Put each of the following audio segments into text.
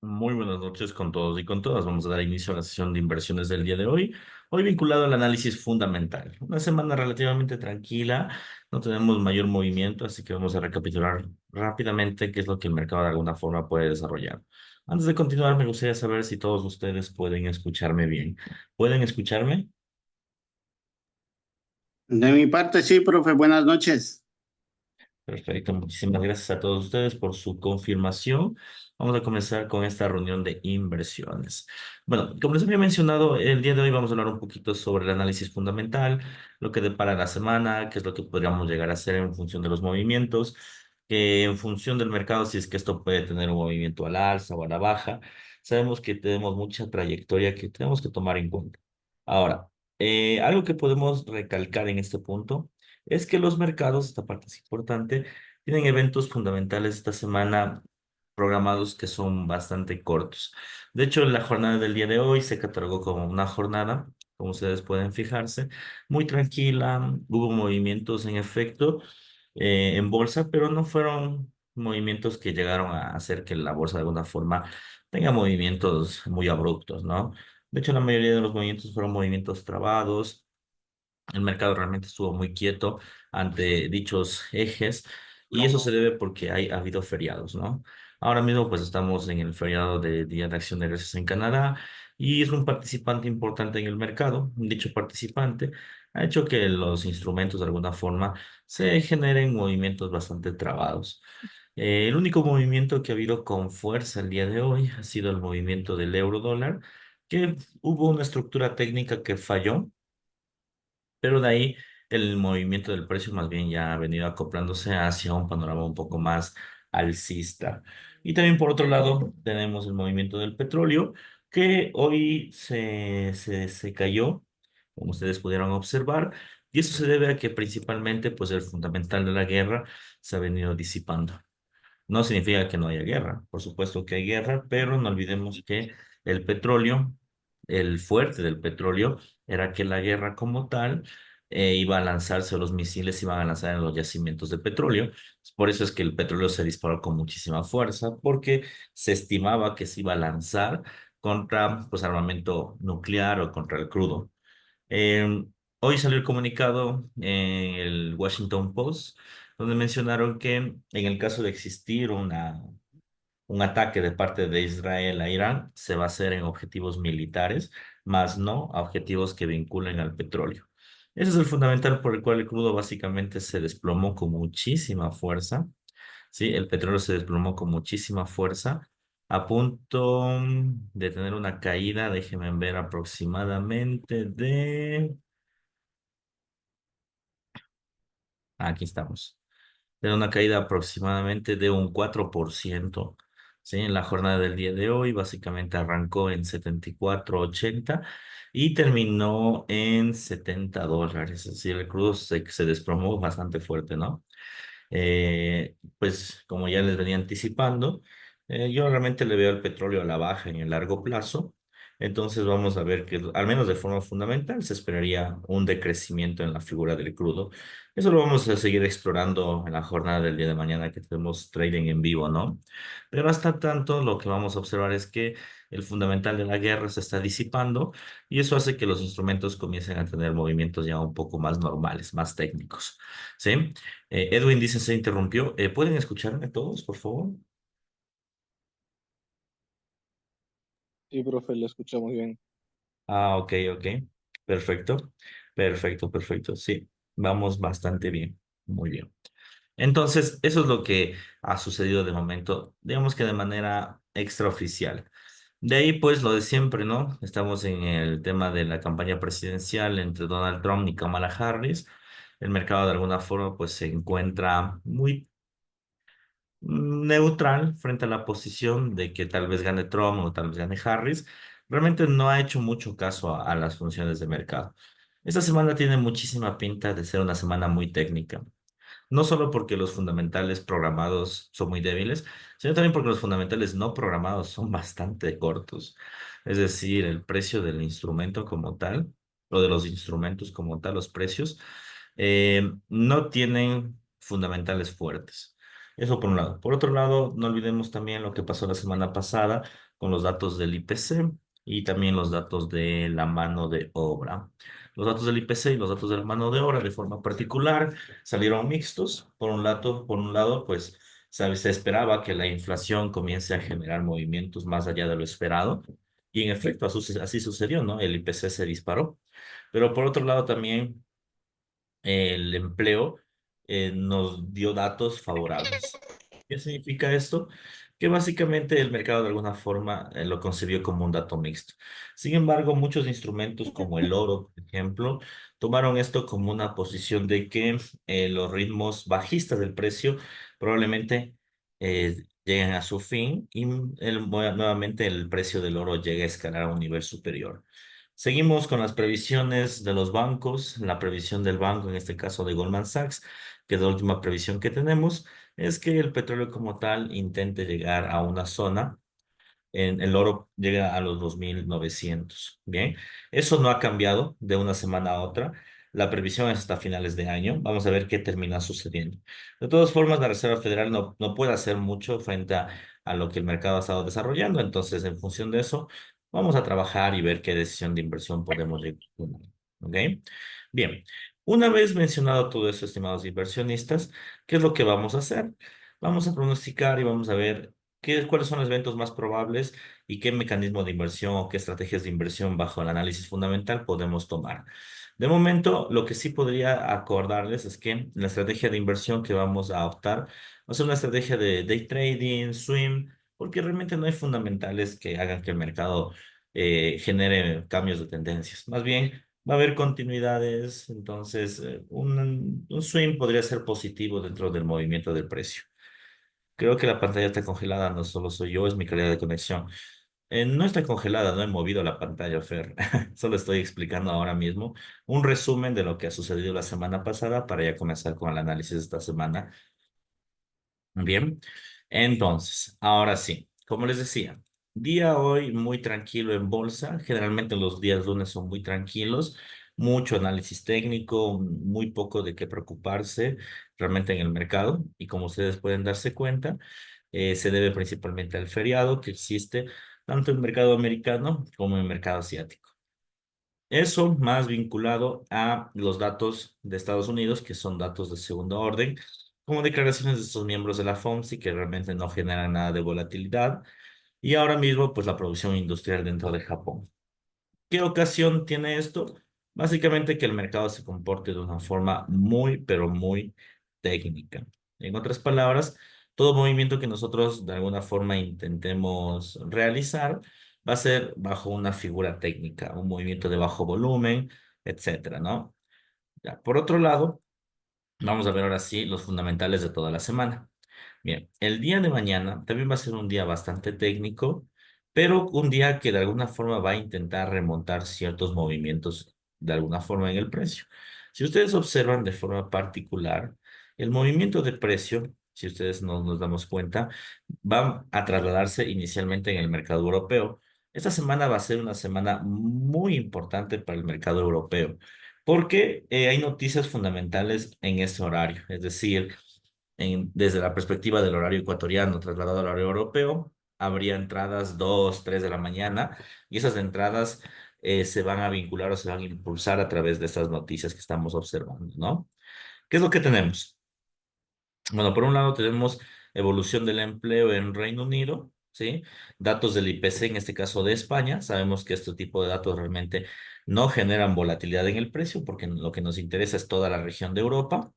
Muy buenas noches con todos y con todas. Vamos a dar inicio a la sesión de inversiones del día de hoy. Hoy vinculado al análisis fundamental. Una semana relativamente tranquila, no tenemos mayor movimiento, así que vamos a recapitular rápidamente qué es lo que el mercado de alguna forma puede desarrollar. Antes de continuar, me gustaría saber si todos ustedes pueden escucharme bien. ¿Pueden escucharme? De mi parte, sí, profe, buenas noches. Perfecto, muchísimas gracias a todos ustedes por su confirmación. Vamos a comenzar con esta reunión de inversiones. Bueno, como les había mencionado, el día de hoy vamos a hablar un poquito sobre el análisis fundamental, lo que depara la semana, qué es lo que podríamos llegar a hacer en función de los movimientos, en función del mercado, si es que esto puede tener un movimiento a la alza o a la baja. Sabemos que tenemos mucha trayectoria que tenemos que tomar en cuenta. Ahora, algo que podemos recalcar en este punto es que los mercados, esta parte es importante, tienen eventos fundamentales esta semana programados que son bastante cortos. De hecho, la jornada del día de hoy se catalogó como una jornada, como ustedes pueden fijarse, muy tranquila. Hubo movimientos en efecto en bolsa, pero no fueron movimientos que llegaron a hacer que la bolsa de alguna forma tenga movimientos muy abruptos, ¿no? De hecho, la mayoría de los movimientos fueron movimientos trabados. El mercado realmente estuvo muy quieto ante dichos ejes y eso se debe porque ha habido feriados, ¿no? Ahora mismo pues estamos en el feriado de Día de Acción de Gracias en Canadá y es un participante importante en el mercado. Dicho participante ha hecho que los instrumentos de alguna forma se generen movimientos bastante trabados. El único movimiento que ha habido con fuerza el día de hoy ha sido el movimiento del euro dólar, que hubo una estructura técnica que falló, pero de ahí el movimiento del precio más bien ya ha venido acoplándose hacia un panorama un poco más alcista. Y también por otro lado tenemos el movimiento del petróleo que hoy se cayó, como ustedes pudieron observar, y eso se debe a que principalmente pues el fundamental de la guerra se ha venido disipando. No significa que no haya guerra, por supuesto que hay guerra, pero no olvidemos que el petróleo, el fuerte del petróleo, era que la guerra como tal iba a lanzarse, los misiles iban a lanzar en los yacimientos de petróleo. Por eso es que el petróleo se disparó con muchísima fuerza, porque se estimaba que se iba a lanzar contra pues, armamento nuclear o contra el crudo. Eh, Hoy salió el comunicado en el Washington Post, donde mencionaron que en el caso de existir un ataque de parte de Israel a Irán, se va a hacer en objetivos militares, más no a objetivos que vinculen al petróleo. Ese es el fundamental por el cual el crudo básicamente se desplomó con muchísima fuerza. Sí, el petróleo se desplomó con muchísima fuerza, a punto de tener una caída, déjenme ver, aproximadamente de... Aquí estamos. De una caída aproximadamente de un 4%. ¿Sí? En la jornada del día de hoy, básicamente arrancó en 74,80 y terminó en $70. Es decir, el crudo se desplomó bastante fuerte, ¿no? Pues como ya les venía anticipando, yo realmente le veo el petróleo a la baja en el largo plazo. Entonces vamos a ver que al menos de forma fundamental se esperaría un decrecimiento en la figura del crudo. Eso lo vamos a seguir explorando en la jornada del día de mañana que tenemos trading en vivo, ¿no? Pero hasta tanto lo que vamos a observar es que el fundamental de la guerra se está disipando y eso hace que los instrumentos comiencen a tener movimientos ya un poco más normales, más técnicos, ¿sí? Edwin dice se interrumpió. ¿Pueden escucharme todos, por favor? Sí, profe, lo escucho muy bien. Ah, ok, ok. Perfecto. Perfecto, perfecto. Sí, vamos bastante bien. Muy bien. Entonces, eso es lo que ha sucedido de momento, digamos que de manera extraoficial. De ahí, pues, lo de siempre, ¿no? Estamos en el tema de la campaña presidencial entre Donald Trump y Kamala Harris. El mercado, de alguna forma, pues, se encuentra muy neutral frente a la posición de que tal vez gane Trump o tal vez gane Harris. Realmente no ha hecho mucho caso a las funciones de mercado. Esta semana tiene muchísima pinta de ser una semana muy técnica. No solo porque los fundamentales programados son muy débiles, sino también porque los fundamentales no programados son bastante cortos. Es decir, el precio del instrumento como tal, o de los instrumentos como tal, los precios, no tienen fundamentales fuertes. Eso por un lado. Por otro lado, no olvidemos también lo que pasó la semana pasada con los datos del IPC y también los datos de la mano de obra. Los datos del IPC y los datos de la mano de obra de forma particular salieron mixtos. Por un lado, pues se esperaba que la inflación comience a generar movimientos más allá de lo esperado. Y en efecto, así sucedió, ¿no? El IPC se disparó. Pero por otro lado también el empleo nos dio datos favorables. ¿Qué significa esto? Que básicamente el mercado de alguna forma lo concibió como un dato mixto. Sin embargo, muchos instrumentos como el oro, por ejemplo, tomaron esto como una posición de que los ritmos bajistas del precio probablemente lleguen a su fin y nuevamente el precio del oro llegue a escalar a un nivel superior. Seguimos con las previsiones de los bancos. La previsión del banco, en este caso de Goldman Sachs, que es la última previsión que tenemos, es que el petróleo como tal intente llegar a una zona. El oro llega a los 2.900. Bien, eso no ha cambiado de una semana a otra. La previsión es hasta finales de año. Vamos a ver qué termina sucediendo. De todas formas, la Reserva Federal no puede hacer mucho frente a lo que el mercado ha estado desarrollando. Entonces, en función de eso, vamos a trabajar y ver qué decisión de inversión podemos llegar a tomar. ¿Ok? Bien, una vez mencionado todo eso, estimados inversionistas, ¿qué es lo que vamos a hacer? Vamos a pronosticar y vamos a ver cuáles son los eventos más probables y qué mecanismo de inversión o qué estrategias de inversión bajo el análisis fundamental podemos tomar. De momento, lo que sí podría acordarles es que la estrategia de inversión que vamos a optar va a ser una estrategia de day trading, swing, porque realmente no hay fundamentales que hagan que el mercado genere cambios de tendencias. Más bien, va a haber continuidades, entonces un swing podría ser positivo dentro del movimiento del precio. Creo que la pantalla está congelada, no solo soy yo, es mi calidad de conexión. No está congelada, no he movido la pantalla, Fer. Solo estoy explicando ahora mismo un resumen de lo que ha sucedido la semana pasada para ya comenzar con el análisis de esta semana. Bien, entonces, ahora sí, como les decía, día hoy muy tranquilo en bolsa. Generalmente los días lunes son muy tranquilos, mucho análisis técnico, muy poco de qué preocuparse realmente en el mercado. Y como ustedes pueden darse cuenta, se debe principalmente al feriado que existe tanto en el mercado americano como en el mercado asiático. Eso más vinculado a los datos de Estados Unidos, que son datos de segundo orden, como declaraciones de estos miembros de la FOMC, que realmente no generan nada de volatilidad, y ahora mismo, pues la producción industrial dentro de Japón. ¿Qué ocasión tiene esto? Básicamente que el mercado se comporte de una forma muy, pero muy técnica. En otras palabras, todo movimiento que nosotros de alguna forma intentemos realizar va a ser bajo una figura técnica, un movimiento de bajo volumen, etcétera, ¿no? Ya. Por otro lado, vamos a ver ahora sí los fundamentales de toda la semana. Bien, el día de mañana también va a ser un día bastante técnico, pero un día que de alguna forma va a intentar remontar ciertos movimientos de alguna forma en el precio. Si ustedes observan de forma particular, el movimiento de precio, si ustedes no nos damos cuenta, va a trasladarse inicialmente en el mercado europeo. Esta semana va a ser una semana muy importante para el mercado europeo, porque hay noticias fundamentales en ese horario, es decir, desde la perspectiva del horario ecuatoriano trasladado al horario europeo, habría entradas 2, 3 de la mañana y esas entradas se van a vincular o se van a impulsar a través de estas noticias que estamos observando, ¿no? ¿Qué es lo que tenemos? Bueno, por un lado tenemos evolución del empleo en Reino Unido, ¿sí? Datos del IPC, en este caso de España. Sabemos que este tipo de datos realmente no generan volatilidad en el precio porque lo que nos interesa es toda la región de Europa.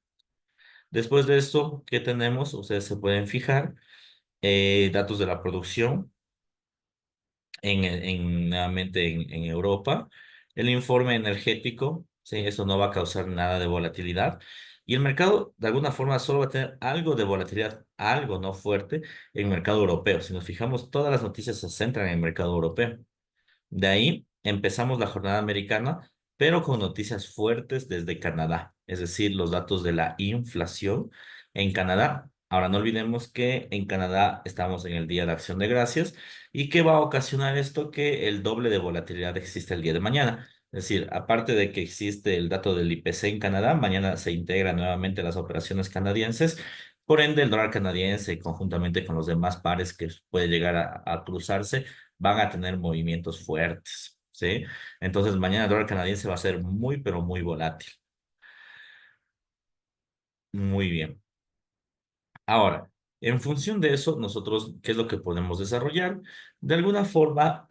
Después de esto, ¿qué tenemos? Ustedes se pueden fijar datos de la producción nuevamente en Europa. El informe energético, sí, eso no va a causar nada de volatilidad. Y el mercado, de alguna forma, solo va a tener algo de volatilidad, algo no fuerte, en el mercado europeo. Si nos fijamos, todas las noticias se centran en el mercado europeo. De ahí empezamos la jornada americana, pero con noticias fuertes desde Canadá, es decir, los datos de la inflación en Canadá. Ahora no olvidemos que en Canadá estamos en el Día de Acción de Gracias y que va a ocasionar esto que el doble de volatilidad existe el día de mañana. Es decir, aparte de que existe el dato del IPC en Canadá, mañana se integran nuevamente las operaciones canadienses Por ende, el dólar canadiense, conjuntamente con los demás pares que puede llegar a cruzarse, van a tener movimientos fuertes, ¿sí? Entonces, mañana el dólar canadiense va a ser muy, pero muy volátil. Muy bien. Ahora, en función de eso, nosotros, ¿qué es lo que podemos desarrollar? De alguna forma,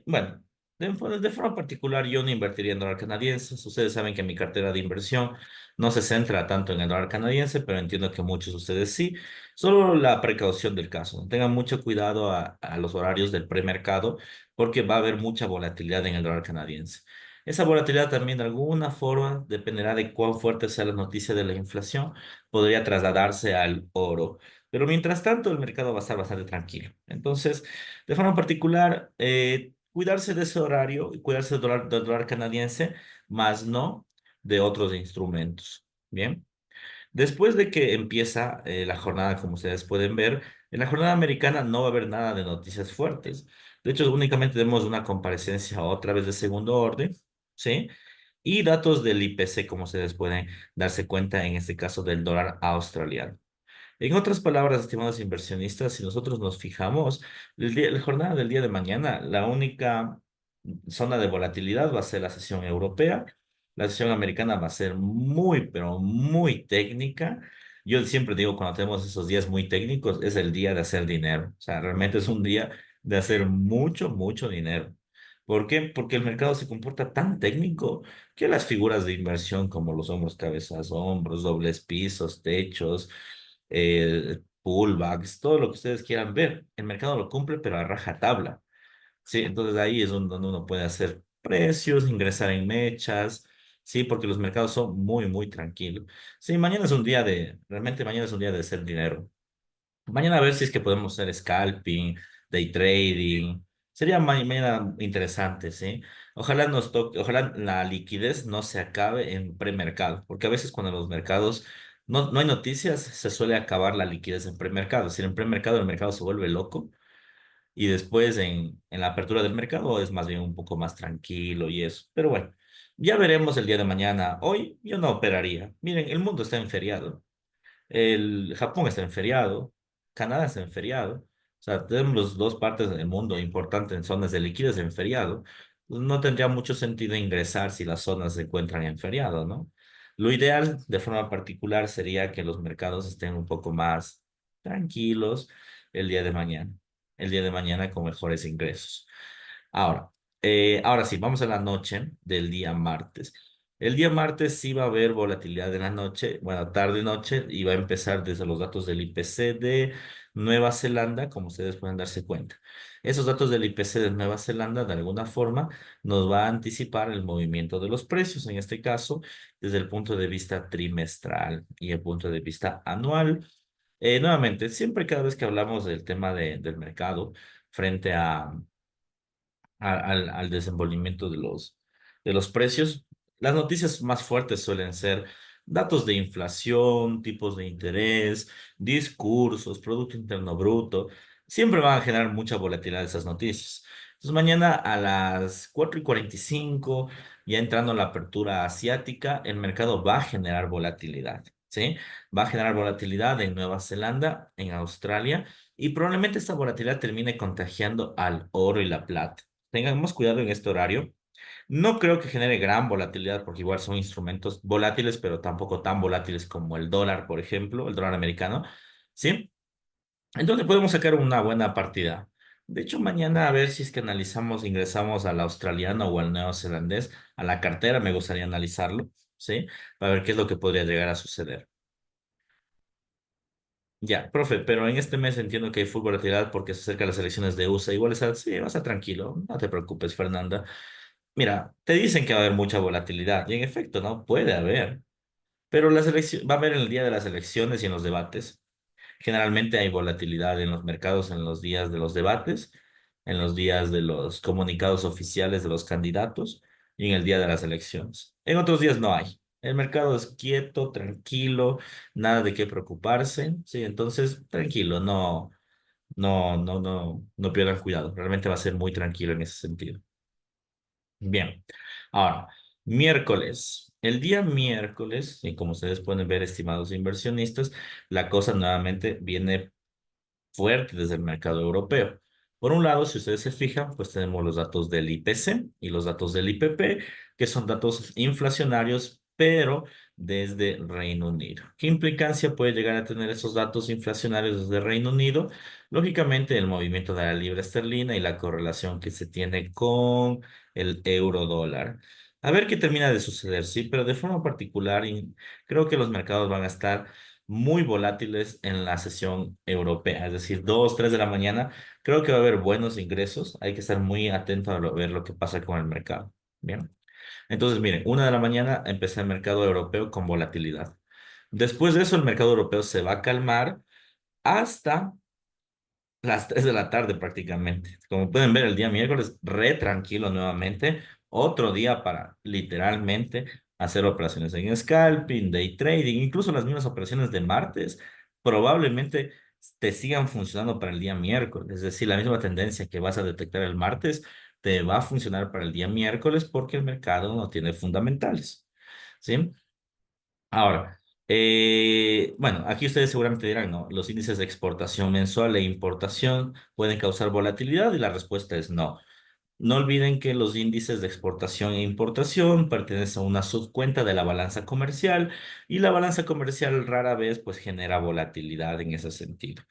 bueno, de forma particular, yo no invertiría en dólar canadiense. Ustedes saben que mi cartera de inversión no se centra tanto en el dólar canadiense, pero entiendo que muchos de ustedes sí. Solo la precaución del caso. Tengan mucho cuidado a los horarios del premercado, porque va a haber mucha volatilidad en el dólar canadiense. Esa volatilidad también de alguna forma dependerá de cuán fuerte sea la noticia de la inflación, podría trasladarse al oro. Pero mientras tanto, el mercado va a estar bastante tranquilo. Entonces, de forma particular, cuidarse de ese horario y cuidarse del dólar canadiense, más no de otros instrumentos. Bien. Después de que empieza la jornada, como ustedes pueden ver, en la jornada americana no va a haber nada de noticias fuertes. De hecho, únicamente tenemos una comparecencia otra vez de segundo orden, ¿sí? Y datos del IPC, como ustedes pueden darse cuenta en este caso del dólar australiano. En otras palabras, estimados inversionistas, si nosotros nos fijamos, la jornada del día de mañana, la única zona de volatilidad va a ser la sesión europea. La sesión americana va a ser muy, pero muy técnica. Yo siempre digo, cuando tenemos esos días muy técnicos, es el día de hacer dinero. O sea, realmente es un día de hacer mucho, mucho dinero. ¿Por qué? Porque el mercado se comporta tan técnico que las figuras de inversión como los hombros, cabezas, hombros, dobles pisos, techos, pullbacks, todo lo que ustedes quieran ver. El mercado lo cumple, pero a rajatabla. Sí, entonces ahí es donde uno puede hacer precios, ingresar en mechas, sí, porque los mercados son muy, muy tranquilos. Sí, mañana es un día realmente mañana es un día de hacer dinero. Mañana a ver si es que podemos hacer scalping, day trading. Sería mañana interesante, ¿sí? Ojalá ojalá la liquidez no se acabe en premercado, porque a veces cuando los mercados no hay noticias, se suele acabar la liquidez en premercado. Es decir, en premercado el mercado se vuelve loco y después en la apertura del mercado es más bien un poco más tranquilo y eso. Pero bueno, ya veremos el día de mañana. Hoy yo no operaría. Miren, el mundo está en feriado. El Japón está en feriado, Canadá está en feriado, o sea, tenemos las dos partes del mundo importantes en zonas de liquidez en feriado. Pues no tendría mucho sentido ingresar si las zonas se encuentran en feriado, ¿no? Lo ideal, de forma particular, sería que los mercados estén un poco más tranquilos el día de mañana, el día de mañana con mejores ingresos. Ahora, ahora sí, vamos a la noche del día martes. El día martes sí va a haber volatilidad en la noche, bueno, tarde y noche, y va a empezar desde los datos del IPC de Nueva Zelanda, como ustedes pueden darse cuenta. Esos datos del IPC de Nueva Zelanda, de alguna forma, nos va a anticipar el movimiento de los precios, en este caso, desde el punto de vista trimestral y el punto de vista anual. Nuevamente, siempre cada vez que hablamos del tema del mercado frente al desenvolvimiento de los precios. Las noticias más fuertes suelen ser datos de inflación, tipos de interés, discursos, Producto Interno Bruto. Siempre van a generar mucha volatilidad esas noticias. Entonces mañana a las 4:45, ya entrando a la apertura asiática, el mercado va a generar volatilidad, ¿sí? Va a generar volatilidad en Nueva Zelanda, en Australia, y probablemente esta volatilidad termine contagiando al oro y la plata. Tengamos cuidado en este horario. No creo que genere gran volatilidad porque igual son instrumentos volátiles, pero tampoco tan volátiles como el dólar, por ejemplo, el dólar americano. ¿Sí? Entonces podemos sacar una buena partida. De hecho, mañana a ver si es que analizamos, ingresamos al australiano o al neozelandés, a la cartera, me gustaría analizarlo, ¿sí? Para ver qué es lo que podría llegar a suceder. Ya, profe, pero en este mes entiendo que hay full volatilidad porque se acercan las elecciones de USA. Igual está, sí, va a estar tranquilo, no te preocupes, Fernanda. Mira, te dicen que va a haber mucha volatilidad y en efecto, ¿no? Puede haber, pero va a haber en el día de las elecciones y en los debates. Generalmente hay volatilidad en los mercados en los días de los debates, en los días de los comunicados oficiales de los candidatos y en el día de las elecciones. En otros días no hay. El mercado es quieto, tranquilo, nada de qué preocuparse. Sí, entonces tranquilo, no pierdan cuidado. Realmente va a ser muy tranquilo en ese sentido. Bien, ahora, miércoles. El día miércoles, y como ustedes pueden ver, estimados inversionistas, la cosa nuevamente viene fuerte desde el mercado europeo. Por un lado, si ustedes se fijan, pues tenemos los datos del IPC y los datos del IPP, que son datos inflacionarios, pero desde Reino Unido. ¿Qué implicancia puede llegar a tener esos datos inflacionarios desde Reino Unido? Lógicamente, el movimiento de la libra esterlina y la correlación que se tiene con el euro dólar. A ver qué termina de suceder, sí, pero de forma particular, creo que los mercados van a estar muy volátiles en la sesión europea, es decir, 2, 3 de la mañana. Creo que va a haber buenos ingresos. Hay que estar muy atento a ver lo que pasa con el mercado. Bien. Entonces, miren, 1 de la mañana empecé el mercado europeo con volatilidad. Después de eso, el mercado europeo se va a calmar hasta las 3 de la tarde prácticamente. Como pueden ver, el día miércoles, re tranquilo nuevamente. Otro día para literalmente hacer operaciones en scalping, day trading, incluso las mismas operaciones de martes, probablemente te sigan funcionando para el día miércoles. Es decir, la misma tendencia que vas a detectar el martes te va a funcionar para el día miércoles porque el mercado no tiene fundamentales. ¿Sí? Ahora, bueno, aquí ustedes seguramente dirán, no, los índices de exportación mensual e importación pueden causar volatilidad y la respuesta es no. No olviden que los índices de exportación e importación pertenecen a una subcuenta de la balanza comercial y la balanza comercial rara vez pues genera volatilidad en ese sentido.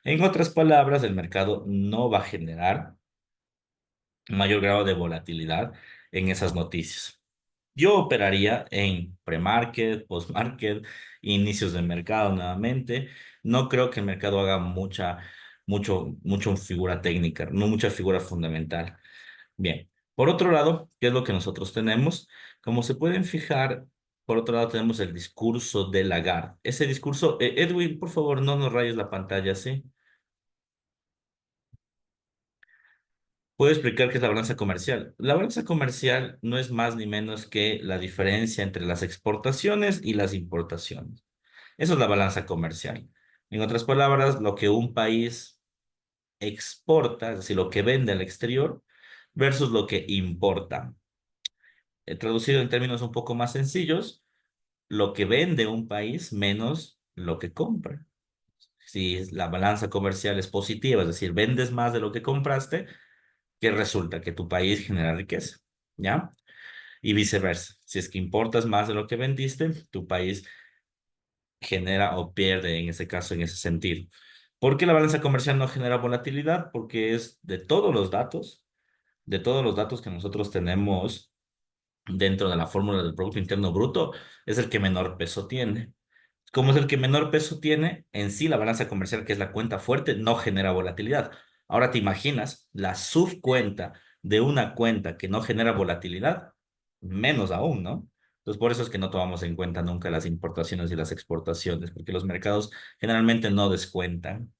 En otras palabras, el mercado no va a generar mayor grado de volatilidad en esas noticias. Yo operaría en pre-market, post-market, inicios de mercado nuevamente. No creo que el mercado haga mucho figura técnica, no mucha figura fundamental. Bien. Por otro lado, ¿qué es lo que nosotros tenemos? Como se pueden fijar, por otro lado tenemos el discurso de Lagarde. Ese discurso, Edwin, por favor, no nos rayes la pantalla, ¿sí? Puedo explicar qué es la balanza comercial. La balanza comercial no es más ni menos que la diferencia entre las exportaciones y las importaciones. Eso es la balanza comercial. En otras palabras, lo que un país exporta, es decir, lo que vende al exterior, versus lo que importa. Traducido en términos un poco más sencillos, lo que vende un país menos lo que compra. Si la balanza comercial es positiva, es decir, vendes más de lo que compraste, ¿qué resulta? Que tu país genera riqueza, ¿ya? Y viceversa. Si es que importas más de lo que vendiste, tu país genera o pierde en ese caso, en ese sentido. ¿Por qué la balanza comercial no genera volatilidad? Porque es de todos los datos que nosotros tenemos dentro de la fórmula del Producto Interno Bruto, es el que menor peso tiene. Como es el que menor peso tiene, en sí la balanza comercial, que es la cuenta fuerte, no genera volatilidad. Ahora te imaginas la subcuenta de una cuenta que no genera volatilidad, menos aún, ¿no? Entonces, por eso es que no tomamos en cuenta nunca las importaciones y las exportaciones, porque los mercados generalmente no descuentan.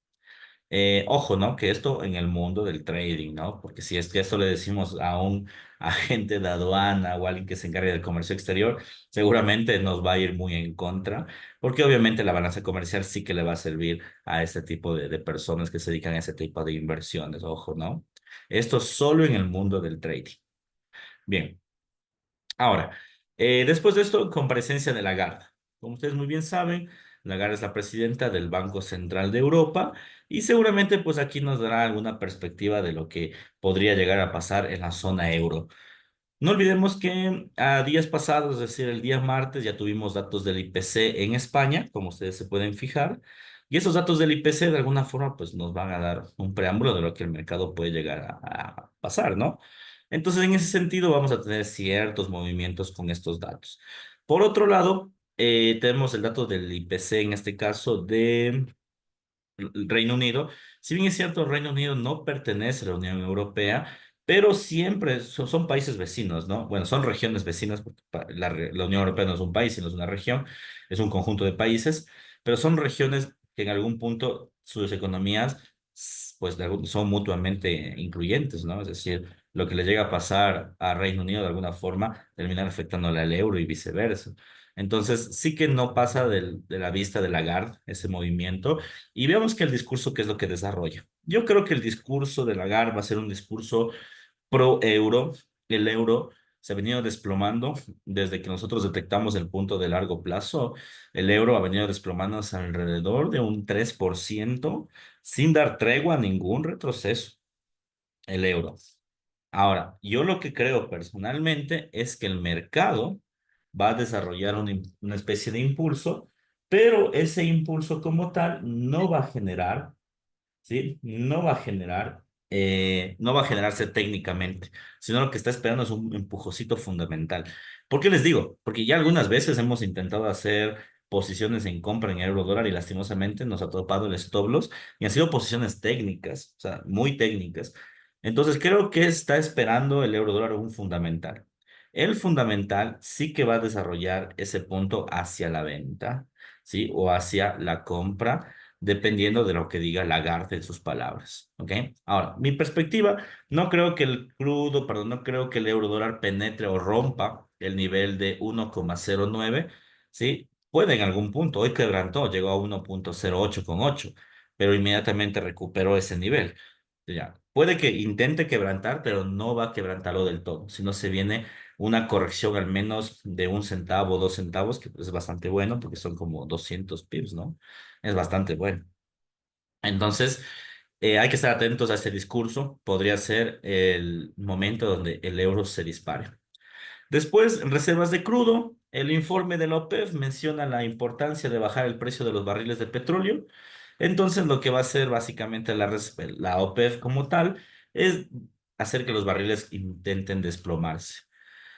Ojo, ¿no? Que esto en el mundo del trading, ¿no? Porque si es que esto le decimos a un agente de aduana o alguien que se encargue del comercio exterior, seguramente nos va a ir muy en contra, porque obviamente la balanza comercial sí que le va a servir a este tipo de personas que se dedican a ese tipo de inversiones, ojo, ¿no? Esto solo en el mundo del trading. Bien. Ahora, después de esto, comparecencia de Lagarde. Como ustedes muy bien saben, Lagarde es la presidenta del Banco Central de Europa y seguramente pues aquí nos dará alguna perspectiva de lo que podría llegar a pasar en la zona euro. No olvidemos que a días pasados, es decir, el día martes, ya tuvimos datos del IPC en España, como ustedes se pueden fijar, y esos datos del IPC de alguna forma pues nos van a dar un preámbulo de lo que el mercado puede llegar a pasar, ¿no? Entonces, en ese sentido, vamos a tener ciertos movimientos con estos datos. Por otro lado, tenemos el dato del IPC, en este caso de el Reino Unido. Si bien es cierto, el Reino Unido no pertenece a la Unión Europea, pero siempre son países vecinos, ¿no? Bueno, son regiones vecinas, porque la Unión Europea no es un país, sino es una región, es un conjunto de países, pero son regiones que en algún punto sus economías, pues, son mutuamente incluyentes, ¿no? Es decir, lo que le llega a pasar a Reino Unido de alguna forma termina afectándole al euro y viceversa. Entonces, sí que no pasa de la vista de Lagarde ese movimiento. Y veamos que el discurso, ¿qué es lo que desarrolla? Yo creo que el discurso de Lagarde va a ser un discurso pro euro. El euro se ha venido desplomando desde que nosotros detectamos el punto de largo plazo. El euro ha venido desplomándose alrededor de un 3% sin dar tregua a ningún retroceso, el euro. Ahora, yo lo que creo personalmente es que el mercado va a desarrollar una especie de impulso, pero ese impulso como tal no va a generar, ¿sí? No va a generarse técnicamente, sino lo que está esperando es un empujocito fundamental. ¿Por qué les digo? Porque ya algunas veces hemos intentado hacer posiciones en compra en euro dólar y lastimosamente nos ha topado el stop loss y han sido posiciones técnicas, o sea, muy técnicas. Entonces creo que está esperando el euro dólar un fundamental. El fundamental sí que va a desarrollar ese punto hacia la venta, ¿sí? O hacia la compra dependiendo de lo que diga Lagarde en sus palabras, ¿ok? Ahora, mi perspectiva, no creo que el crudo, perdón, no creo que el euro dólar penetre o rompa el nivel de 1,09, ¿sí? Puede en algún punto, hoy quebrantó, llegó a 1,08 con 8, pero inmediatamente recuperó ese nivel. Ya. Puede que intente quebrantar, pero no va a quebrantarlo del todo, sino se viene una corrección al menos de 1 centavo, 2 centavos, que es bastante bueno porque son como 200 pips, ¿no? Es bastante bueno. Entonces, hay que estar atentos a este discurso. Podría ser el momento donde el euro se dispare. Después, en reservas de crudo, el informe de la OPEP menciona la importancia de bajar el precio de los barriles de petróleo. Entonces, lo que va a hacer básicamente la OPEP como tal es hacer que los barriles intenten desplomarse.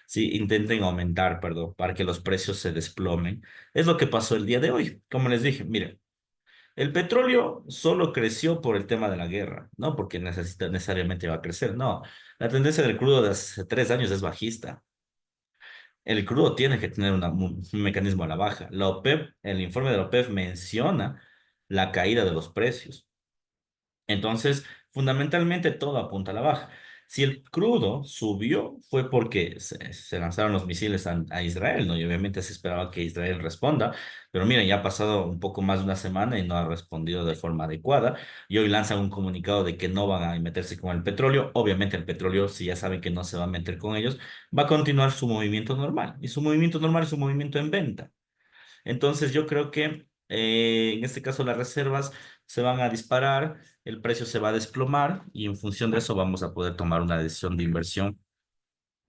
Sí, intenten aumentar, perdón, para que los precios se desplomen. Es lo que pasó el día de hoy. Como les dije, miren, el petróleo solo creció por el tema de la guerra, no porque necesita necesariamente va a crecer, no. La tendencia del crudo de hace 3 años es bajista. El crudo tiene que tener un mecanismo a la baja. La OPEP, el informe de la OPEP menciona la caída de los precios. Entonces, fundamentalmente todo apunta a la baja. Si el crudo subió fue porque se lanzaron los misiles a Israel, ¿no? Y obviamente se esperaba que Israel responda, pero miren, ya ha pasado un poco más de una semana y no ha respondido de forma adecuada. Y hoy lanzan un comunicado de que no van a meterse con el petróleo. Obviamente el petróleo, si ya saben que no se va a meter con ellos, va a continuar su movimiento normal. Y su movimiento normal es su movimiento en venta. Entonces yo creo que en este caso las reservas se van a disparar, el precio se va a desplomar y en función de eso vamos a poder tomar una decisión de inversión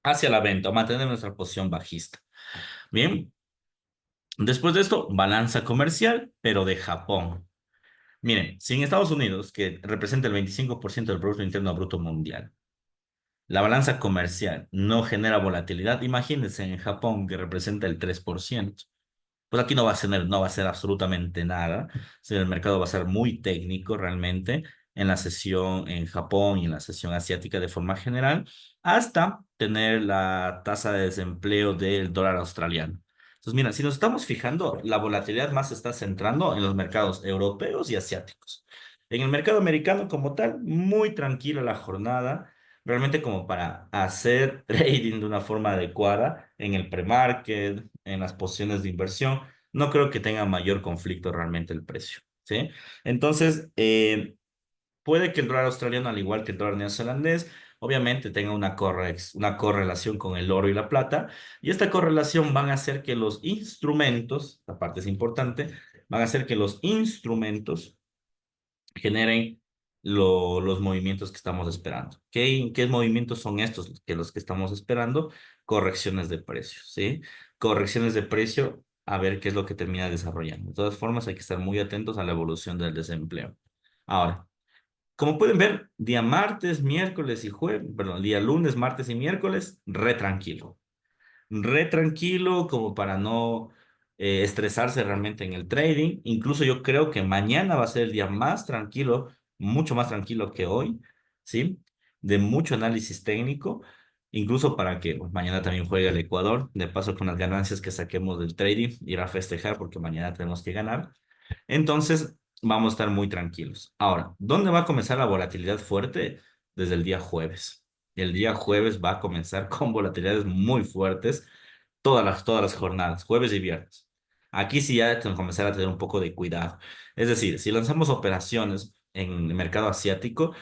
hacia la venta o mantener nuestra posición bajista. Bien, después de esto, balanza comercial, pero de Japón. Miren, si en Estados Unidos, que representa el 25% del Producto Interno Bruto Mundial, la balanza comercial no genera volatilidad, imagínense en Japón, que representa el 3%. Pues aquí no va a ser absolutamente nada. Sí, el mercado va a ser muy técnico realmente en la sesión en Japón y en la sesión asiática de forma general, hasta tener la tasa de desempleo del dólar australiano. Entonces, mira, si nos estamos fijando, la volatilidad más se está centrando en los mercados europeos y asiáticos. En el mercado americano como tal, muy tranquila la jornada, realmente como para hacer trading de una forma adecuada en el pre-market, en las posiciones de inversión. No creo que tenga mayor conflicto realmente el precio, ¿sí? Entonces, puede que el dólar australiano, al igual que el dólar neozelandés, obviamente tenga una correlación con el oro y la plata, y esta correlación van a hacer que los instrumentos, la parte es importante, van a hacer que los instrumentos generen los movimientos que estamos esperando. ¿Qué movimientos son estos que los que estamos esperando? Correcciones de precios, ¿sí? Correcciones de precio, a ver qué es lo que termina desarrollando. De todas formas, hay que estar muy atentos a la evolución del desempleo. Ahora, como pueden ver, día martes, miércoles y jueves, perdón, día lunes, martes y miércoles, re tranquilo como para no estresarse realmente en el trading. Incluso yo creo que mañana va a ser el día más tranquilo, mucho más tranquilo que hoy, ¿sí? De mucho análisis técnico, incluso para que pues, mañana también juegue el Ecuador, de paso con las ganancias que saquemos del trading, ir a festejar porque mañana tenemos que ganar. Entonces, vamos a estar muy tranquilos. Ahora, ¿dónde va a comenzar la volatilidad fuerte? Desde el día jueves. El día jueves va a comenzar con volatilidades muy fuertes todas las jornadas, jueves y viernes. Aquí sí ya tengo que comenzar a tener un poco de cuidado. Es decir, si lanzamos operaciones en el mercado asiático,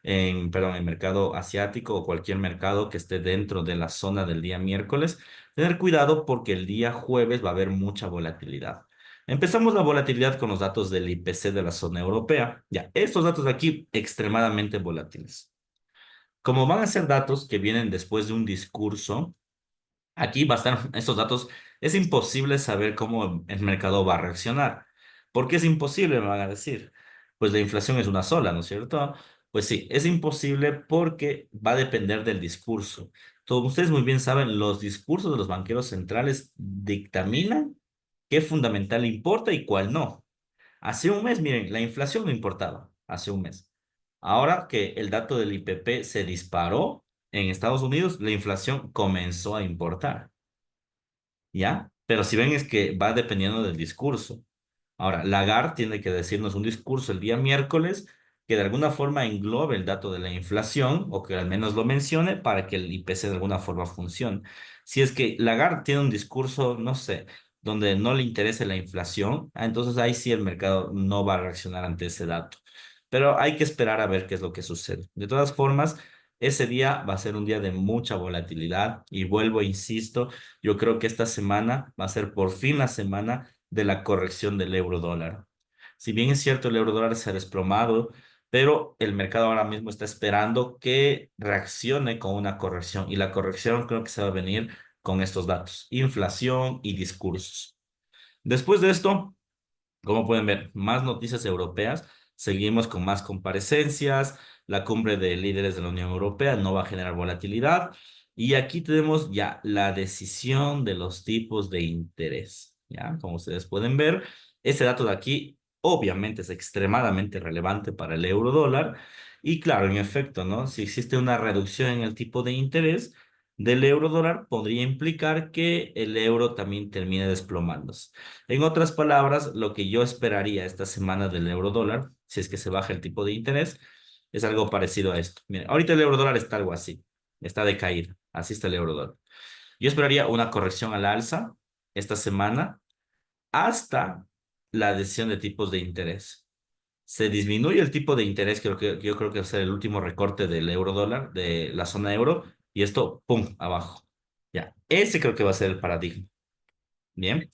perdón, en mercado asiático o cualquier mercado que esté dentro de la zona del día miércoles, tener cuidado porque el día jueves va a haber mucha volatilidad. Empezamos la volatilidad con los datos del IPC de la zona europea. Ya, estos datos de aquí extremadamente volátiles. Como van a ser datos que vienen después de un discurso, aquí va a estar estos datos. Es imposible saber cómo el mercado va a reaccionar. ¿Por qué es imposible? Me van a decir. Pues la inflación es una sola, ¿no es cierto? Pues sí, es imposible porque va a depender del discurso. Todos ustedes muy bien saben, los discursos de los banqueros centrales dictaminan qué fundamental importa y cuál no. Hace un mes, miren, la inflación no importaba, hace un mes. Ahora que el dato del IPP se disparó en Estados Unidos, la inflación comenzó a importar. ¿Ya? Pero si ven es que va dependiendo del discurso. Ahora, Lagarde tiene que decirnos un discurso el día miércoles que de alguna forma englobe el dato de la inflación o que al menos lo mencione para que el IPC de alguna forma funcione. Si es que Lagarde tiene un discurso, no sé, donde no le interese la inflación, entonces ahí sí el mercado no va a reaccionar ante ese dato. Pero hay que esperar a ver qué es lo que sucede. De todas formas, ese día va a ser un día de mucha volatilidad y vuelvo, e insisto, yo creo que esta semana va a ser por fin la semana de la corrección del euro dólar. Si bien es cierto, el euro dólar se ha desplomado, pero el mercado ahora mismo está esperando que reaccione con una corrección y la corrección creo que se va a venir con estos datos, inflación y discursos. Después de esto, como pueden ver, más noticias europeas. Seguimos con más comparecencias. La cumbre de líderes de la Unión Europea no va a generar volatilidad. Y aquí tenemos ya la decisión de los tipos de interés. Ya, como ustedes pueden ver, ese dato de aquí obviamente es extremadamente relevante para el euro dólar. Y claro, en efecto, ¿no? Si existe una reducción en el tipo de interés del euro dólar, podría implicar que el euro también termine desplomándose. En otras palabras, lo que yo esperaría esta semana del euro dólar, si es que se baja el tipo de interés, es algo parecido a esto. Miren, ahorita el euro dólar está algo así, está decaído, así está el euro dólar. Yo esperaría una corrección al alza esta semana hasta la decisión de tipos de interés. Se disminuye el tipo de interés, yo creo que va a ser el último recorte del euro dólar, de la zona euro, y esto, ¡pum!, abajo. Ya, ese creo que va a ser el paradigma. Bien.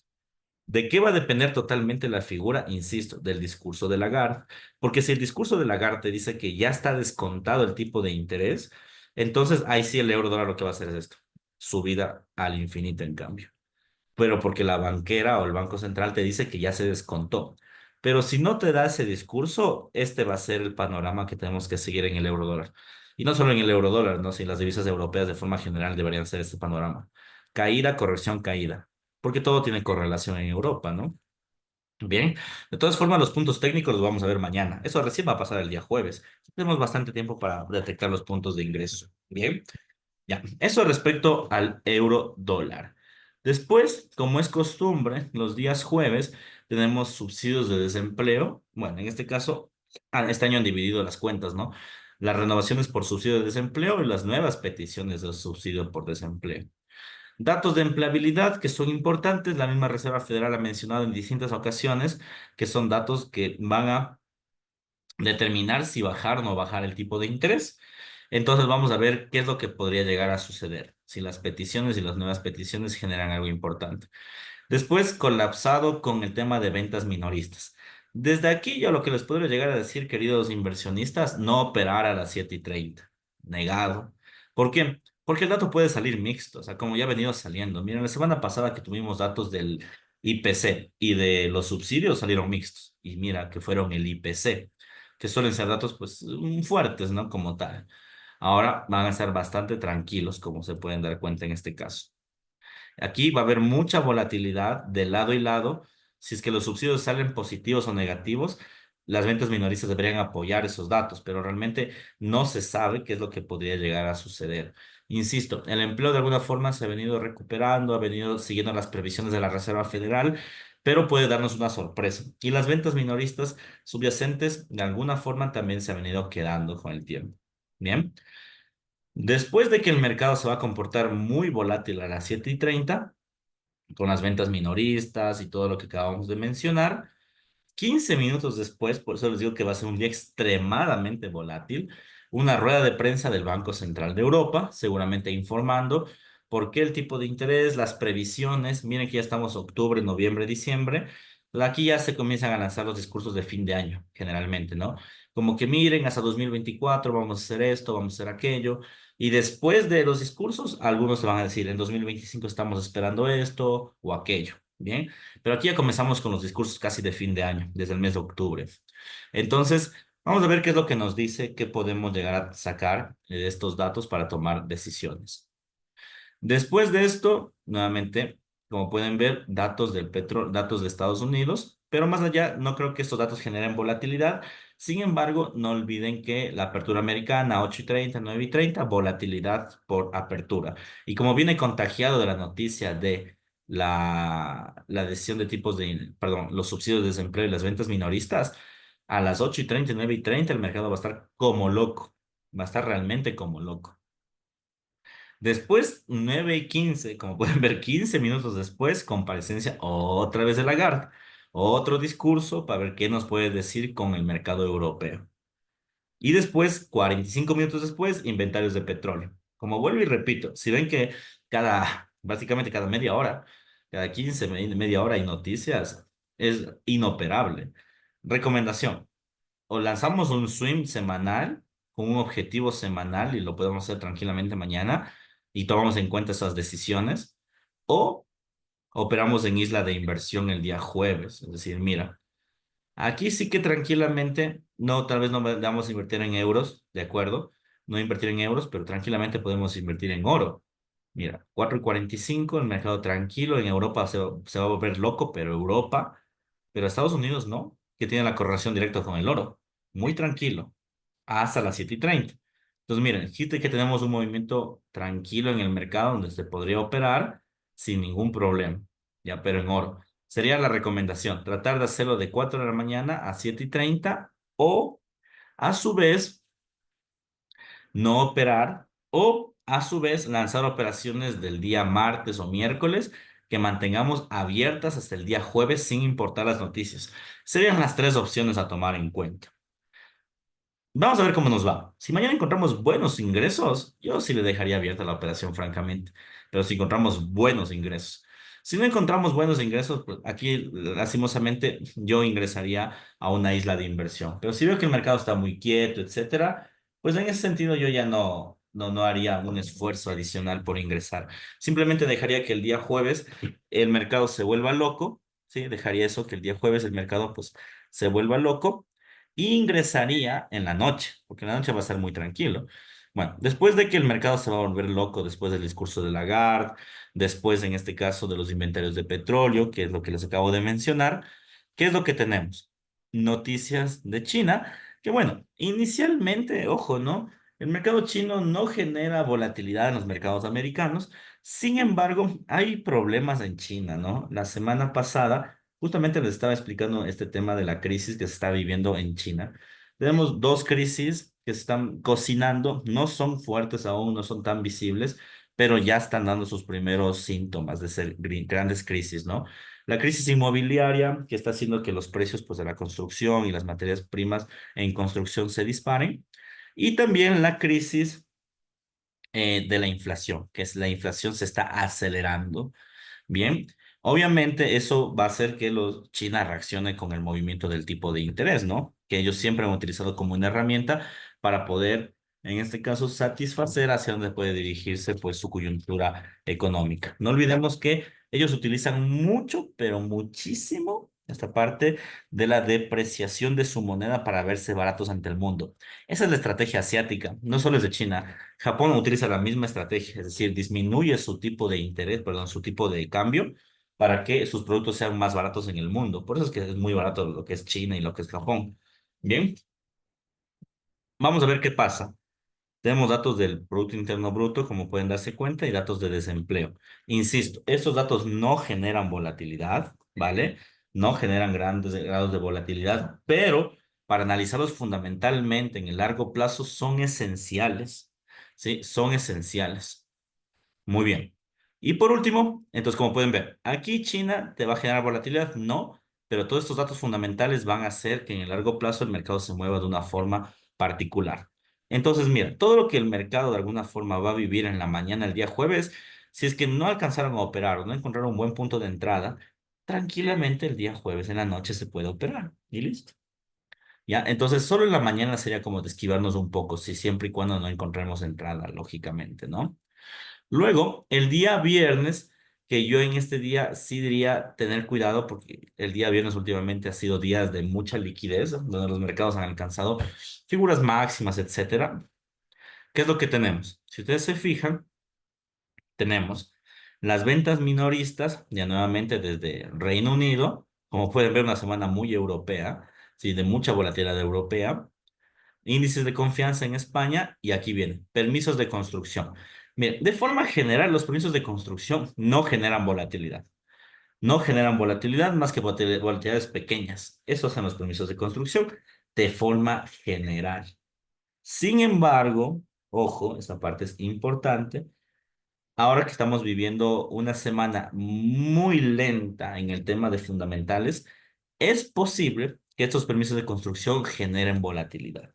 ¿De qué va a depender totalmente la figura? Insisto, del discurso de Lagarde. Porque si el discurso de Lagarde te dice que ya está descontado el tipo de interés, entonces ahí sí el euro dólar lo que va a hacer es esto, subida al infinito en cambio. Pero porque la banquera o el Banco Central te dice que ya se descontó. Pero si no te da ese discurso, este va a ser el panorama que tenemos que seguir en el euro dólar. Y no solo en el euro dólar, ¿no? Si las divisas europeas de forma general deberían ser este panorama. Caída, corrección, caída. Porque todo tiene correlación en Europa, ¿no? Bien, de todas formas, los puntos técnicos los vamos a ver mañana. Eso recién va a pasar el día jueves. Tenemos bastante tiempo para detectar los puntos de ingreso. Bien. Ya, eso respecto al euro dólar. Después, como es costumbre, los días jueves tenemos subsidios de desempleo. Bueno, en este caso, este año han dividido las cuentas, ¿no? Las renovaciones por subsidio de desempleo y las nuevas peticiones de subsidio por desempleo. Datos de empleabilidad que son importantes, la misma Reserva Federal ha mencionado en distintas ocasiones que son datos que van a determinar si bajar o no bajar el tipo de interés. Entonces vamos a ver qué es lo que podría llegar a suceder, si las peticiones y las nuevas peticiones generan algo importante. Después, colapsado con el tema de ventas minoristas. Desde aquí yo lo que les podría llegar a decir, queridos inversionistas, no operar a las 7:30. Negado. ¿Por qué? Porque el dato puede salir mixto, o sea, como ya ha venido saliendo. Miren, la semana pasada que tuvimos datos del IPC y de los subsidios salieron mixtos. Y mira que fueron el IPC, que suelen ser datos pues fuertes, ¿no? Como tal. Ahora van a estar bastante tranquilos, como se pueden dar cuenta en este caso. Aquí va a haber mucha volatilidad de lado y lado. Si es que los subsidios salen positivos o negativos, las ventas minoristas deberían apoyar esos datos, pero realmente no se sabe qué es lo que podría llegar a suceder. Insisto, el empleo de alguna forma se ha venido recuperando, ha venido siguiendo las previsiones de la Reserva Federal, pero puede darnos una sorpresa. Y las ventas minoristas subyacentes de alguna forma también se han venido quedando con el tiempo. Bien. Después de que el mercado se va a comportar muy volátil a las 7:30, con las ventas minoristas y todo lo que acabamos de mencionar, 15 minutos después, por eso les digo que va a ser un día extremadamente volátil, una rueda de prensa del Banco Central de Europa, seguramente informando por qué el tipo de interés, las previsiones, miren que ya estamos octubre, noviembre, diciembre, aquí ya se comienzan a lanzar los discursos de fin de año, generalmente, ¿no? Como que miren, hasta 2024 vamos a hacer esto, vamos a hacer aquello, y después de los discursos, algunos te van a decir, en 2025 estamos esperando esto o aquello, ¿bien? Pero aquí ya comenzamos con los discursos casi de fin de año, desde el mes de octubre. Entonces, vamos a ver qué es lo que nos dice, qué podemos llegar a sacar de estos datos para tomar decisiones. Después de esto, nuevamente, como pueden ver, datos del datos de Estados Unidos, pero más allá, no creo que estos datos generen volatilidad. Sin embargo, no olviden que la apertura americana, 8:30, 9:30, volatilidad por apertura. Y como viene contagiado de la noticia de la decisión de tipos de, perdón, los subsidios de desempleo y las ventas minoristas, a las 8:30, 9:30, el mercado va a estar como loco, va a estar realmente como loco. Después, 9:15, como pueden ver, 15 minutos después, comparecencia otra vez de Lagarde. Otro discurso para ver qué nos puede decir con el mercado europeo. Y después, 45 minutos después, inventarios de petróleo. Como vuelvo y repito, si ven que básicamente cada media hora, cada 15, media hora hay noticias, es inoperable. Recomendación: o lanzamos un swing semanal con un objetivo semanal y lo podemos hacer tranquilamente mañana y tomamos en cuenta esas decisiones, o operamos en isla de inversión el día jueves. Es decir, mira, aquí sí que tranquilamente, no, tal vez no vamos a invertir en euros, ¿de acuerdo? No invertir en euros, pero tranquilamente podemos invertir en oro. Mira, 4:45, el mercado tranquilo, en Europa se va a volver loco, pero Estados Unidos no, que tiene la correlación directa con el oro, muy tranquilo, hasta las 7:30. Entonces, miren, fíjate que tenemos un movimiento tranquilo en el mercado donde se podría operar sin ningún problema, ya, pero en oro. Sería la recomendación, tratar de hacerlo de 4 de la mañana a 7:30 o, a su vez, no operar o, a su vez, lanzar operaciones del día martes o miércoles que mantengamos abiertas hasta el día jueves sin importar las noticias. Serían las tres opciones a tomar en cuenta. Vamos a ver cómo nos va. Si mañana encontramos buenos ingresos, yo sí le dejaría abierta la operación, francamente. Pero si encontramos buenos ingresos. Si no encontramos buenos ingresos, pues aquí, lastimosamente, yo ingresaría a una isla de inversión. Pero si veo que el mercado está muy quieto, etcétera, pues en ese sentido yo ya no haría un esfuerzo adicional por ingresar. Simplemente dejaría que el día jueves el mercado se vuelva loco, ¿sí? Dejaría eso, que el día jueves el mercado, pues, se vuelva loco, ingresaría en la noche, porque en la noche va a estar muy tranquilo. Bueno, después de que el mercado se va a volver loco, después del discurso de Lagarde, después en este caso de los inventarios de petróleo, que es lo que les acabo de mencionar, ¿qué es lo que tenemos? Noticias de China, que bueno, inicialmente, ojo, ¿no? El mercado chino no genera volatilidad en los mercados americanos. Sin embargo, hay problemas en China, ¿no? La semana pasada, justamente les estaba explicando este tema de la crisis que se está viviendo en China. Tenemos dos crisis que se están cocinando, no son fuertes aún, no son tan visibles, pero ya están dando sus primeros síntomas de ser grandes crisis, ¿no? La crisis inmobiliaria, que está haciendo que los precios, pues, de la construcción y las materias primas en construcción se disparen. Y también la crisis de la inflación, que es la inflación se está acelerando. Bien, obviamente eso va a hacer que China reaccione con el movimiento del tipo de interés, ¿no? Que ellos siempre han utilizado como una herramienta para poder, en este caso, satisfacer hacia dónde puede dirigirse, pues, su coyuntura económica. No olvidemos que ellos utilizan mucho, pero muchísimo, esta parte de la depreciación de su moneda para verse baratos ante el mundo. Esa es la estrategia asiática, no solo es de China. Japón utiliza la misma estrategia, es decir, disminuye su tipo de interés, perdón, su tipo de cambio para que sus productos sean más baratos en el mundo. Por eso es que es muy barato lo que es China y lo que es Japón. Bien, vamos a ver qué pasa. Tenemos datos del Producto Interno Bruto, como pueden darse cuenta, y datos de desempleo. Insisto, estos datos no generan volatilidad, ¿vale? No generan grandes grados de volatilidad, pero para analizarlos fundamentalmente en el largo plazo son esenciales, ¿sí? Son esenciales. Muy bien. Y por último, entonces, como pueden ver, aquí China te va a generar volatilidad, no, pero todos estos datos fundamentales van a hacer que en el largo plazo el mercado se mueva de una forma particular. Entonces, mira, todo lo que el mercado de alguna forma va a vivir en la mañana el día jueves, si es que no alcanzaron a operar o no encontraron un buen punto de entrada, tranquilamente el día jueves en la noche se puede operar y listo. ¿Ya? Entonces, solo en la mañana sería como de esquivarnos un poco, si siempre y cuando no encontremos entrada, lógicamente, ¿no? Luego, el día viernes, que yo en este día sí diría tener cuidado porque el día viernes últimamente ha sido días de mucha liquidez, donde los mercados han alcanzado figuras máximas, etcétera. ¿Qué es lo que tenemos? Si ustedes se fijan, tenemos las ventas minoristas, ya nuevamente desde Reino Unido, como pueden ver, una semana muy europea, sí, de mucha volatilidad europea. Índices de confianza en España y aquí vienen permisos de construcción. Mire, de forma general, los permisos de construcción no generan volatilidad. No generan volatilidad más que volatilidades pequeñas. Esos son los permisos de construcción de forma general. Sin embargo, ojo, esta parte es importante. Ahora que estamos viviendo una semana muy lenta en el tema de fundamentales, es posible que estos permisos de construcción generen volatilidad.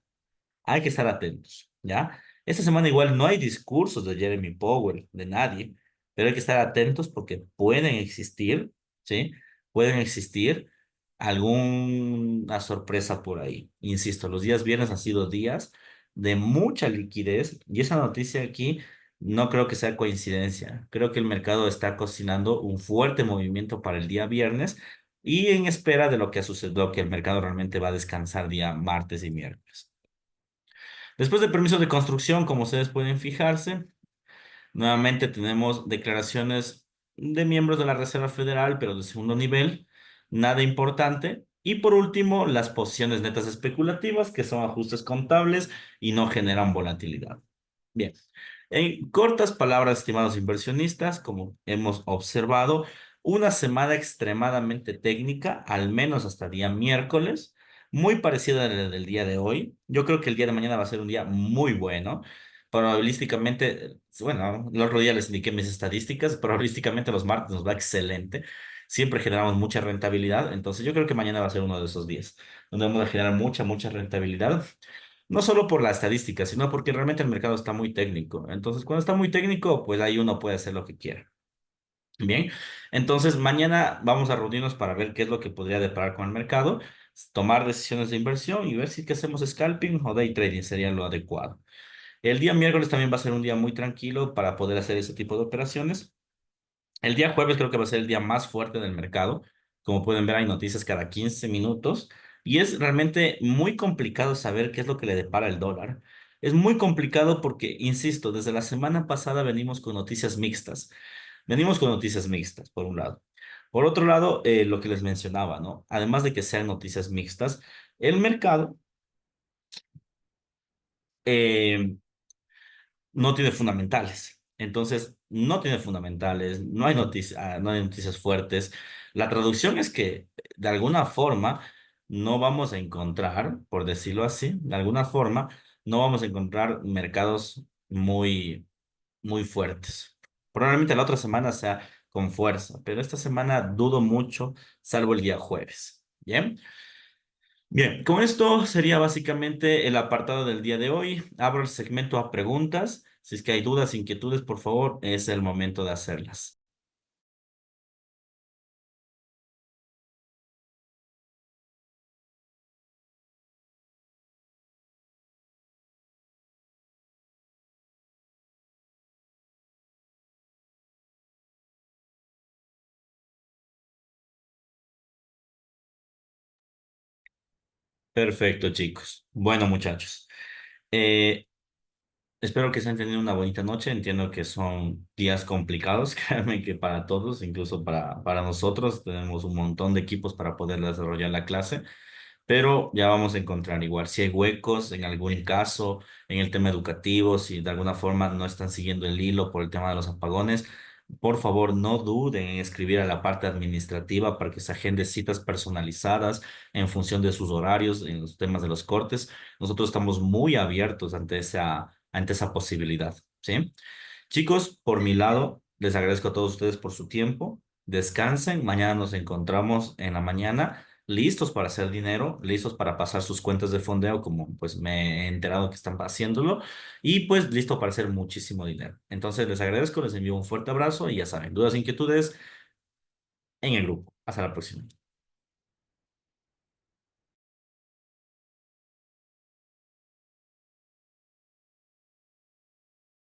Hay que estar atentos, ¿ya? Esta semana igual no hay discursos de Jeremy Powell, de nadie, pero hay que estar atentos porque pueden existir, ¿sí? Pueden existir alguna sorpresa por ahí. Insisto, los días viernes han sido días de mucha liquidez y esa noticia aquí no creo que sea coincidencia. Creo que el mercado está cocinando un fuerte movimiento para el día viernes y en espera de lo que ha sucedido, que el mercado realmente va a descansar día martes y miércoles. Después de permisos de construcción, como ustedes pueden fijarse, nuevamente tenemos declaraciones de miembros de la Reserva Federal, pero de segundo nivel, nada importante. Y por último, las posiciones netas especulativas, que son ajustes contables y no generan volatilidad. Bien, en cortas palabras, estimados inversionistas, como hemos observado, una semana extremadamente técnica, al menos hasta día miércoles, muy parecida a la del día de hoy. Yo creo que el día de mañana va a ser un día muy bueno. Probabilísticamente, bueno, el otro día les indiqué mis estadísticas, probabilísticamente los martes nos va excelente. Siempre generamos mucha rentabilidad, entonces yo creo que mañana va a ser uno de esos días, donde vamos a generar mucha rentabilidad. No solo por la estadística, sino porque realmente el mercado está muy técnico. Entonces, cuando está muy técnico, pues ahí uno puede hacer lo que quiera. Bien, entonces mañana vamos a reunirnos para ver qué es lo que podría deparar con el mercado, tomar decisiones de inversión y ver si que hacemos scalping o day trading sería lo adecuado. El día miércoles también va a ser un día muy tranquilo para poder hacer ese tipo de operaciones. El día jueves creo que va a ser el día más fuerte del mercado. Como pueden ver, hay noticias cada 15 minutos y es realmente muy complicado saber qué es lo que le depara el dólar. Es muy complicado porque, insisto, desde la semana pasada venimos con noticias mixtas. Venimos con noticias mixtas, por un lado. Por otro lado, lo que les mencionaba, ¿no? Además de que sean noticias mixtas, el mercado eh, no tiene fundamentales. Entonces, no tiene fundamentales, no hay noticias fuertes. La traducción es que, de alguna forma, no vamos a encontrar, por decirlo así, de alguna forma, no vamos a encontrar mercados muy fuertes. Probablemente la otra semana sea con fuerza, pero esta semana dudo mucho, salvo el día jueves. ¿Bien? Bien, con esto sería básicamente el apartado del día de hoy. Abro el segmento a preguntas. Si es que hay dudas, inquietudes, por favor, es el momento de hacerlas. Perfecto, chicos. Bueno, muchachos. Eh, Espero que se hayan tenido una bonita noche. Entiendo que son días complicados, créanme que para todos, incluso para nosotros, tenemos un montón de equipos para poder desarrollar la clase. Pero ya vamos a encontrar igual si hay huecos en algún caso, en el tema educativo, si de alguna forma no están siguiendo el hilo por el tema de los apagones, por favor no duden en escribir a la parte administrativa para que se agende citas personalizadas en función de sus horarios, en los temas de los cortes. Nosotros estamos muy abiertos ante esa posibilidad, ¿sí? Chicos, por mi lado, les agradezco a todos ustedes por su tiempo. descansen. Mañana nos encontramos en la mañana, listos para hacer dinero, listos para pasar sus cuentas de fondeo, como pues me he enterado que están haciéndolo, y pues listo para hacer muchísimo dinero. Entonces les agradezco, les envío un fuerte abrazo y ya saben, dudas, inquietudes en el grupo. Hasta la próxima.